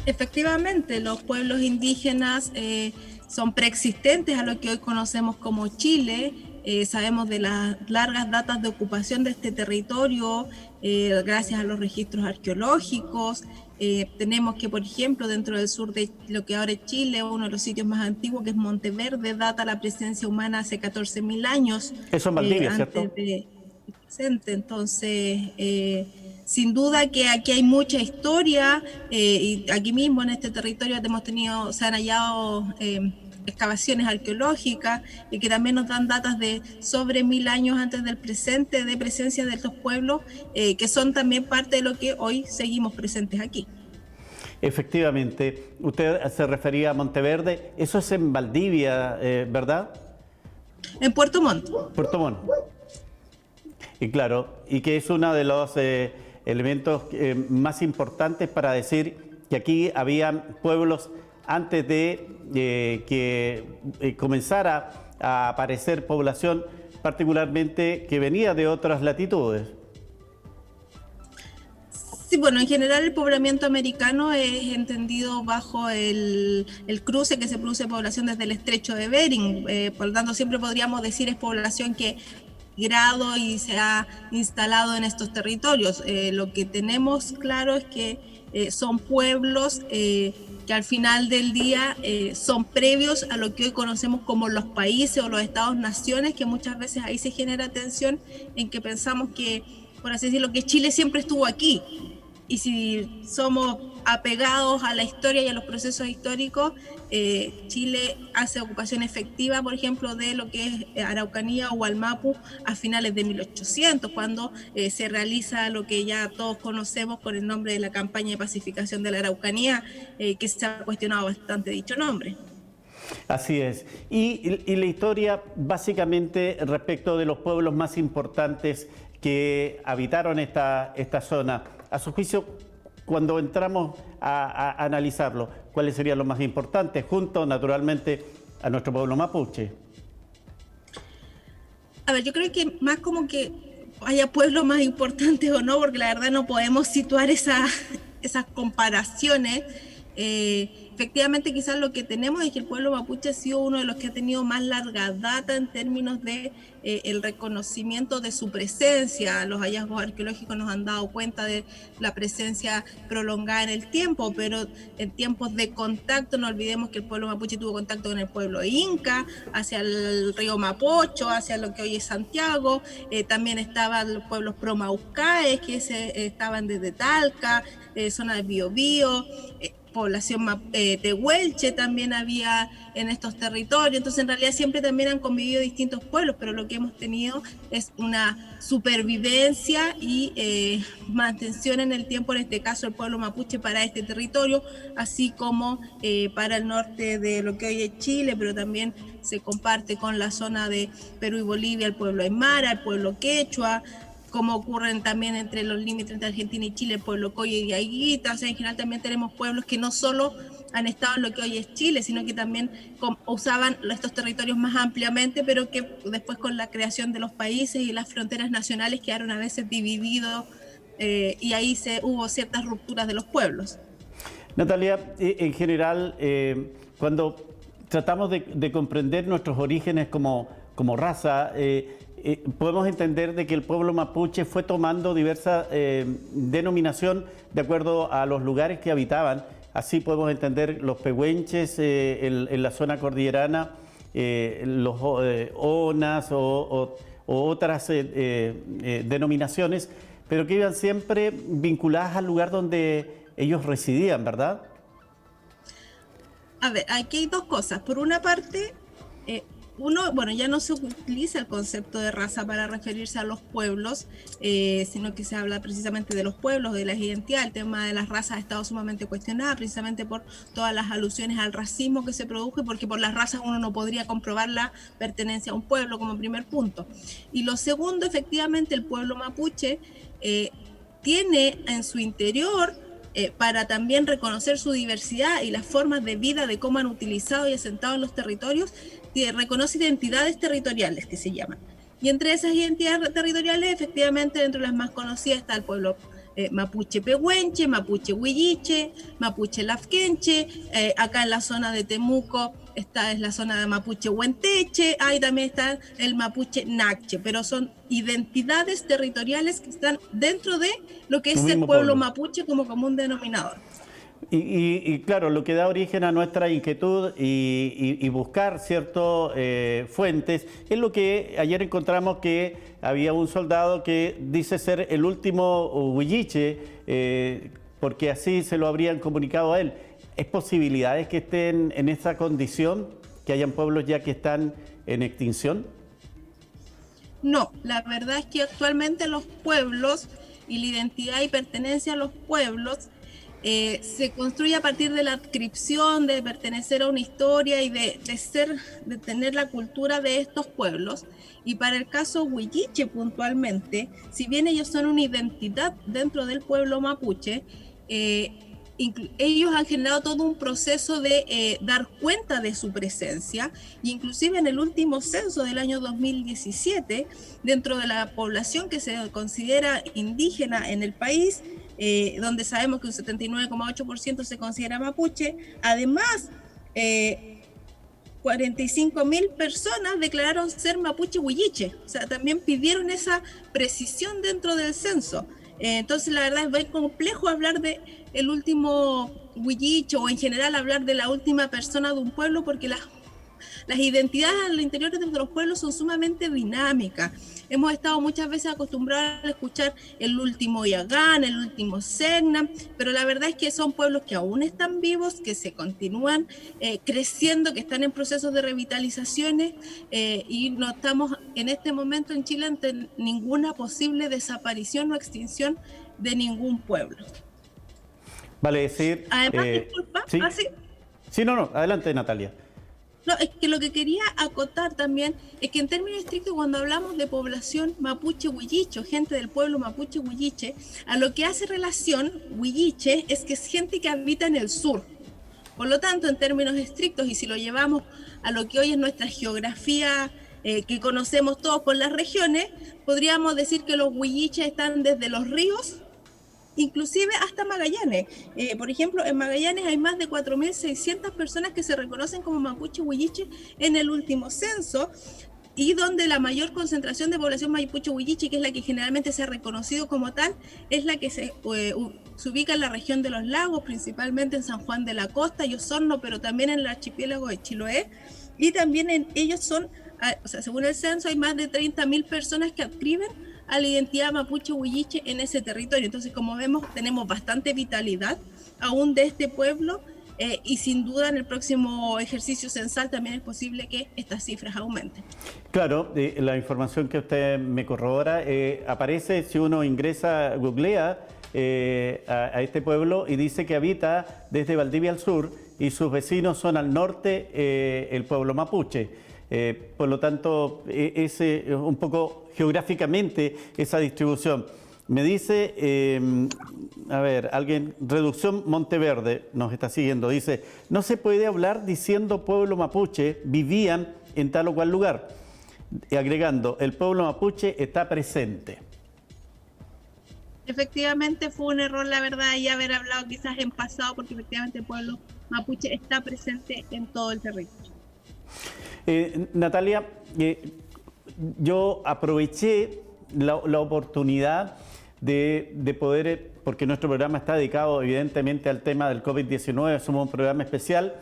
Efectivamente, los pueblos indígenas son preexistentes a lo que hoy conocemos como Chile. Sabemos de las largas datas de ocupación de este territorio gracias a los registros arqueológicos. Tenemos que, por ejemplo, dentro del sur de lo que ahora es Chile, uno de los sitios más antiguos, que es Monteverde, data la presencia humana hace 14.000 años Eso en Valdivia, antes ¿cierto? de presente. Entonces, sin duda que aquí hay mucha historia y aquí mismo en este territorio hemos tenido, se han hallado excavaciones arqueológicas y que también nos dan datas de sobre 1000 años antes del presente de presencia de estos pueblos que son también parte de lo que hoy seguimos presentes aquí. Efectivamente, usted se refería a Monteverde, eso es en Valdivia, ¿verdad? En Puerto Montt. Puerto Montt. Y claro, y que es uno de los elementos más importantes para decir que aquí había pueblos antes de que comenzara a aparecer población, particularmente que venía de otras latitudes. Sí, bueno, en general el poblamiento americano es entendido bajo el cruce que se produce población desde el estrecho de Bering. Por lo tanto, siempre podríamos decir es población que grado y se ha instalado en estos territorios. Lo que tenemos claro es que son pueblos que al final del día son previos a lo que hoy conocemos como los países o los estados-naciones, que muchas veces ahí se genera tensión en que pensamos que, por así decirlo, que Chile siempre estuvo aquí. Y si somos apegados a la historia y a los procesos históricos, Chile hace ocupación efectiva, por ejemplo, de lo que es Araucanía o Gualmapu a finales de 1800, cuando se realiza lo que ya todos conocemos con el nombre de la campaña de pacificación de la Araucanía, que se ha cuestionado bastante dicho nombre. Así es. Y la historia básicamente respecto de los pueblos más importantes que habitaron esta zona. A su juicio, cuando entramos a analizarlo, ¿cuáles serían los más importantes? Junto, naturalmente, a nuestro pueblo mapuche. A ver, yo creo que más como que haya pueblos más importantes o no, porque la verdad no podemos situar esas comparaciones. Efectivamente, quizás lo que tenemos es que el pueblo mapuche ha sido uno de los que ha tenido más larga data en términos de el reconocimiento de su presencia. Los hallazgos arqueológicos nos han dado cuenta de la presencia prolongada en el tiempo, pero en tiempos de contacto no olvidemos que el pueblo mapuche tuvo contacto con el pueblo inca, hacia el río Mapocho, hacia lo que hoy es Santiago. También estaban los pueblos promaucaes que estaban desde Talca, zona de Biobío, población tehuelche también había en estos territorios. Entonces, en realidad siempre también han convivido distintos pueblos, pero lo que hemos tenido es una supervivencia y mantención en el tiempo, en este caso el pueblo mapuche para este territorio, así como para el norte de lo que hoy es Chile, pero también se comparte con la zona de Perú y Bolivia, el pueblo aymara, el pueblo quechua, como ocurren también entre los límites entre Argentina y Chile, el pueblo Coya y Diaguita. O sea, en general también tenemos pueblos que no solo han estado en lo que hoy es Chile, sino que también usaban estos territorios más ampliamente, pero que después con la creación de los países y las fronteras nacionales quedaron a veces divididos y ahí hubo ciertas rupturas de los pueblos. Natalia, en general, cuando tratamos de comprender nuestros orígenes como raza, podemos entender de que el pueblo mapuche fue tomando diversa denominación de acuerdo a los lugares que habitaban. Así podemos entender los pehuenches en la zona cordillerana, los onas o otras denominaciones, pero que iban siempre vinculadas al lugar donde ellos residían, ¿verdad? A ver, aquí hay dos cosas. Por una parte, bueno, ya no se utiliza el concepto de raza para referirse a los pueblos, sino que se habla precisamente de los pueblos, de la identidad. El tema de las razas ha estado sumamente cuestionado, precisamente por todas las alusiones al racismo que se produjo y porque por las razas uno no podría comprobar la pertenencia a un pueblo como primer punto. Y lo segundo, efectivamente, el pueblo mapuche tiene en su interior para también reconocer su diversidad y las formas de vida de cómo han utilizado y asentado en los territorios, reconoce identidades territoriales que se llaman. Y entre esas identidades territoriales, efectivamente, dentro de las más conocidas está el pueblo mapuche pehuenche, mapuche huilliche, mapuche lafkenche, acá en la zona de Temuco esta es la zona de mapuche huenteche, ahí también está el mapuche nache, pero son identidades territoriales que están dentro de lo que Un es el mismo pueblo pueblo. mapuche como común denominador. Y claro, lo que da origen a nuestra inquietud y buscar ciertas fuentes es lo que ayer encontramos que había un soldado que dice ser el último huilliche, porque así se lo habrían comunicado a él. ¿Es posibilidades que estén en esa condición, que hayan pueblos ya que están en extinción? No, la verdad es que actualmente los pueblos y la identidad y pertenencia a los pueblos se construye a partir de la adscripción, de pertenecer a una historia y de tener la cultura de estos pueblos. Y para el caso huilliche puntualmente, si bien ellos son una identidad dentro del pueblo mapuche, ellos han generado todo un proceso de dar cuenta de su presencia, e inclusive en el último censo del año 2017, dentro de la población que se considera indígena en el país, donde sabemos que un 79,8% se considera mapuche, además 45.000 personas declararon ser mapuche huilliche, o sea, también pidieron esa precisión dentro del censo. Entonces, la verdad es muy complejo hablar de el último huilliche o en general hablar de la última persona de un pueblo porque las identidades al interior de los pueblos son sumamente dinámicas. Hemos estado muchas veces acostumbrados a escuchar el último Yagán, el último Segna, pero la verdad es que son pueblos que aún están vivos, que se continúan creciendo, que están en procesos de revitalizaciones y no estamos en este momento en Chile ante ninguna posible desaparición o extinción de ningún pueblo. Vale decir... Además, disculpa, ¿sí? ¿sí? Sí, no, adelante, Natalia. No, es que lo que quería acotar también es que en términos estrictos cuando hablamos de población mapuche huilliche, gente del pueblo mapuche huilliche, a lo que hace relación huilliche es que es gente que habita en el sur. Por lo tanto, en términos estrictos, y si lo llevamos a lo que hoy es nuestra geografía que conocemos todos por las regiones, podríamos decir que los huilliches están desde los ríos inclusive hasta Magallanes. Por ejemplo, en Magallanes hay más de 4.600 personas que se reconocen como mapuche huilliche en el último censo, y donde la mayor concentración de población mapuche huilliche, que es la que generalmente se ha reconocido como tal, es la que se ubica en la región de los lagos, principalmente en San Juan de la Costa y Osorno, pero también en el archipiélago de Chiloé, y también ellos son, o sea, según el censo, hay más de 30.000 personas que adscriben a la identidad mapuche huilliche en ese territorio. Entonces, como vemos, tenemos bastante vitalidad aún de este pueblo y sin duda en el próximo ejercicio censal también es posible que estas cifras aumenten. Claro, la información que usted me corrobora aparece si uno ingresa, googlea a este pueblo y dice que habita desde Valdivia al sur y sus vecinos son al norte el pueblo mapuche. Por lo tanto, es un poco geográficamente esa distribución. Me dice, a ver, alguien, Reducción Monteverde nos está siguiendo, dice, no se puede hablar diciendo pueblo mapuche, vivían en tal o cual lugar. Y agregando, el pueblo mapuche está presente. Efectivamente fue un error, la verdad, y haber hablado quizás en pasado, porque efectivamente el pueblo mapuche está presente en todo el territorio. Natalia, yo aproveché la oportunidad de poder, porque nuestro programa está dedicado evidentemente al tema del COVID-19, somos un programa especial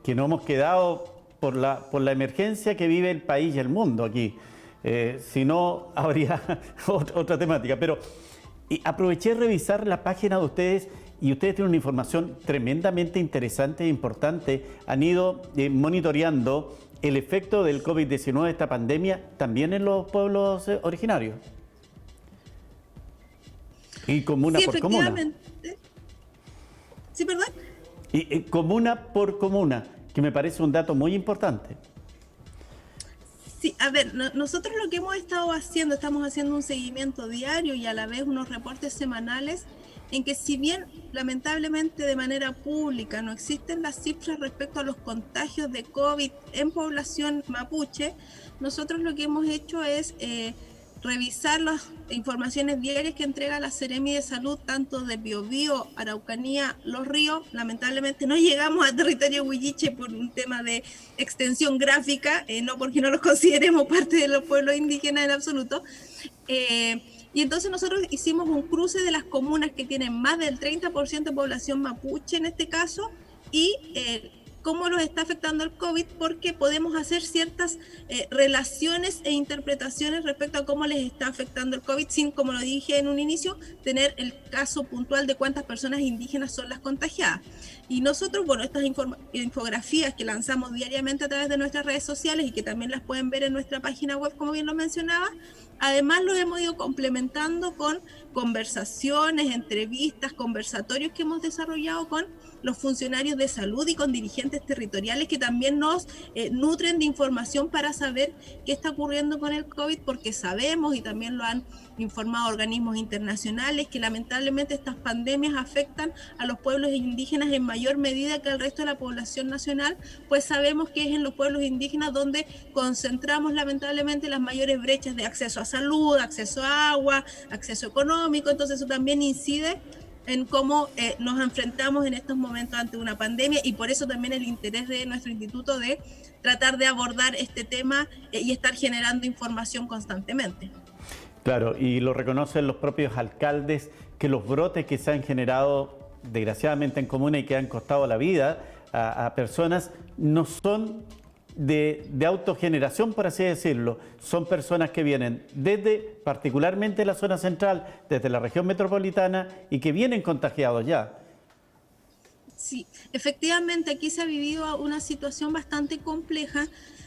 que no hemos quedado por la emergencia que vive el país y el mundo aquí. Si no, habría otra temática. Pero aproveché de revisar la página de ustedes y ustedes tienen una información tremendamente interesante e importante. Han ido monitoreando el efecto del COVID-19, esta pandemia, también en los pueblos originarios. Y comuna por comuna. Sí, perdón. Y comuna por comuna, que me parece un dato muy importante. Sí, a ver, nosotros lo que hemos estado haciendo, estamos haciendo un seguimiento diario y a la vez unos reportes semanales en que si bien lamentablemente de manera pública no existen las cifras respecto a los contagios de COVID en población mapuche, nosotros lo que hemos hecho es revisar las informaciones diarias que entrega la Seremi de Salud, tanto de Biobío, Araucanía, Los Ríos. Lamentablemente no llegamos a territorio huilliche por un tema de extensión gráfica, no porque no los consideremos parte de los pueblos indígenas en absoluto. Y entonces nosotros hicimos un cruce de las comunas que tienen más del 30% de población mapuche en este caso, y cómo los está afectando el COVID, porque podemos hacer ciertas relaciones e interpretaciones respecto a cómo les está afectando el COVID, sin, como lo dije en un inicio, tener el caso puntual de cuántas personas indígenas son las contagiadas. Y nosotros, bueno, estas infografías que lanzamos diariamente a través de nuestras redes sociales y que también las pueden ver en nuestra página web, como bien lo mencionaba, además lo hemos ido complementando con conversaciones, entrevistas, conversatorios que hemos desarrollado con los funcionarios de salud y con dirigentes territoriales que también nos nutren de información para saber qué está ocurriendo con el COVID, porque sabemos, y también lo han informado organismos internacionales, que lamentablemente estas pandemias afectan a los pueblos indígenas en mayor medida que al resto de la población nacional, pues sabemos que es en los pueblos indígenas donde concentramos lamentablemente las mayores brechas de acceso a salud, acceso a agua, acceso económico. Entonces eso también incide en cómo nos enfrentamos en estos momentos ante una pandemia, y por eso también el interés de nuestro instituto de tratar de abordar este tema y estar generando información constantemente. Claro, y lo reconocen los propios alcaldes, que los brotes que se han generado desgraciadamente en comunas y que han costado la vida a personas no son de autogeneración, por así decirlo. Son personas que vienen desde particularmente la zona central, desde la región metropolitana, y que vienen contagiados ya. Sí, efectivamente aquí se ha vivido una situación bastante compleja,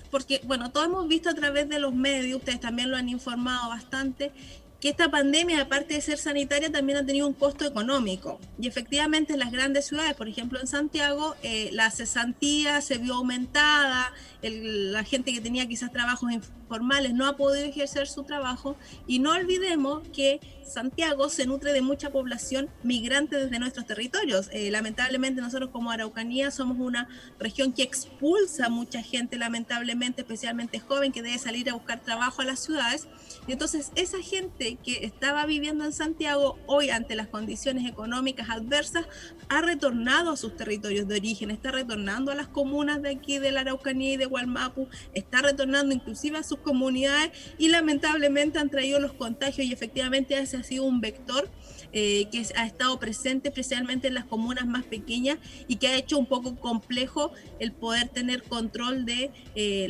porque, bueno, todos hemos visto a través de los medios, ustedes también lo han informado bastante, que esta pandemia, aparte de ser sanitaria, también ha tenido un costo económico. Y efectivamente en las grandes ciudades, por ejemplo en Santiago, la cesantía se vio aumentada, la gente que tenía quizás trabajos informales no ha podido ejercer su trabajo, y no olvidemos que Santiago se nutre de mucha población migrante desde nuestros territorios. Lamentablemente nosotros como Araucanía somos una región que expulsa a mucha gente, lamentablemente, especialmente joven, que debe salir a buscar trabajo a las ciudades. Y entonces esa gente que estaba viviendo en Santiago, hoy ante las condiciones económicas adversas, ha retornado a sus territorios de origen, está retornando a las comunas de aquí de la Araucanía y de Gualmapu, está retornando inclusive a sus comunidades, y lamentablemente han traído los contagios, y efectivamente ese ha sido un vector que ha estado presente especialmente en las comunas más pequeñas, y que ha hecho un poco complejo el poder tener control de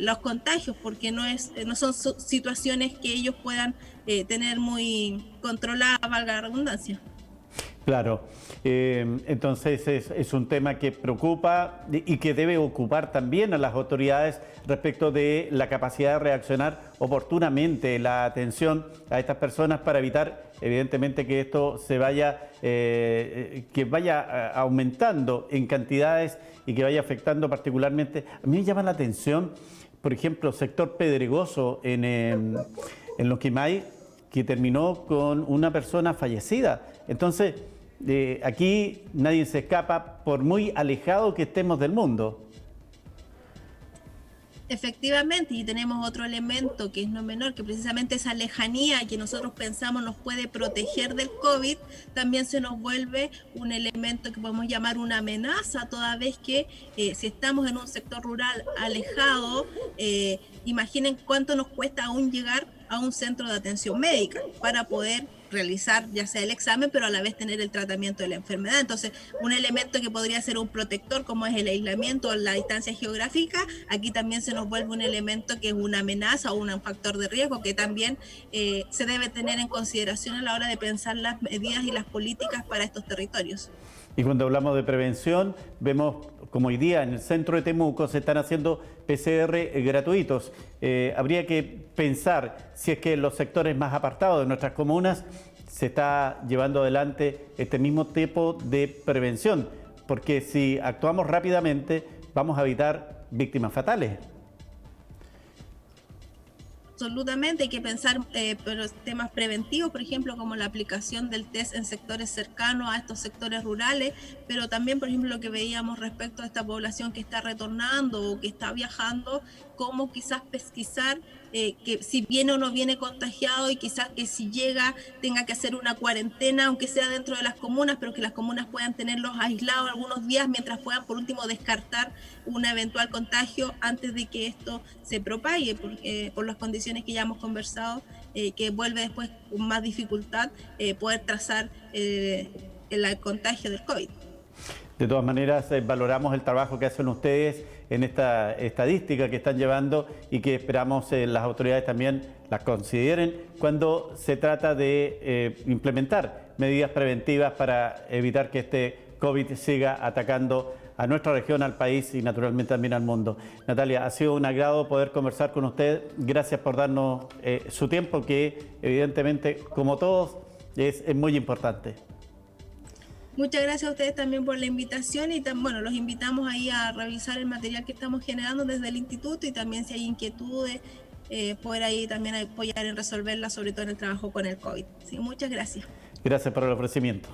los contagios, porque no son situaciones que ellos puedan tener muy controladas, valga la redundancia. Claro, entonces es un tema que preocupa y que debe ocupar también a las autoridades respecto de la capacidad de reaccionar oportunamente, la atención a estas personas para evitar evidentemente que esto se vaya, que vaya aumentando en cantidades y que vaya afectando particularmente. A mí me llama la atención, por ejemplo, sector pedregoso en Loquimay, que terminó con una persona fallecida. Entonces, aquí nadie se escapa, por muy alejado que estemos del mundo. Efectivamente, y tenemos otro elemento que es no menor, que precisamente esa lejanía que nosotros pensamos nos puede proteger del COVID, también se nos vuelve un elemento que podemos llamar una amenaza, toda vez que si estamos en un sector rural alejado, imaginen cuánto nos cuesta aún llegar a un centro de atención médica para poder realizar ya sea el examen, pero a la vez tener el tratamiento de la enfermedad. Entonces, un elemento que podría ser un protector, como es el aislamiento o la distancia geográfica, aquí también se nos vuelve un elemento que es una amenaza o un factor de riesgo que también se debe tener en consideración a la hora de pensar las medidas y las políticas para estos territorios. Y cuando hablamos de prevención, vemos como hoy día en el centro de Temuco se están haciendo PCR gratuitos. Habría que pensar si es que en los sectores más apartados de nuestras comunas se está llevando adelante este mismo tipo de prevención, porque si actuamos rápidamente vamos a evitar víctimas fatales. Absolutamente, hay que pensar temas preventivos, por ejemplo, como la aplicación del test en sectores cercanos a estos sectores rurales, pero también, por ejemplo, lo que veíamos respecto a esta población que está retornando o que está viajando, cómo quizás pesquisar que si viene o no viene contagiado y quizás que si llega tenga que hacer una cuarentena, aunque sea dentro de las comunas, pero que las comunas puedan tenerlos aislados algunos días mientras puedan por último descartar un eventual contagio antes de que esto se propague, por las condiciones que ya hemos conversado, que vuelve después con más dificultad poder trazar el contagio del COVID. De todas maneras, valoramos el trabajo que hacen ustedes en esta estadística que están llevando y que esperamos las autoridades también las consideren cuando se trata de implementar medidas preventivas para evitar que este COVID siga atacando a nuestra región, al país y naturalmente también al mundo. Natalia, ha sido un agrado poder conversar con usted. Gracias por darnos su tiempo, que evidentemente, como todos, es muy importante. Muchas gracias a ustedes también por la invitación y bueno, los invitamos ahí a revisar el material que estamos generando desde el instituto y también si hay inquietudes, poder ahí también apoyar en resolverlas, sobre todo en el trabajo con el COVID. Sí, muchas gracias. Gracias por el ofrecimiento.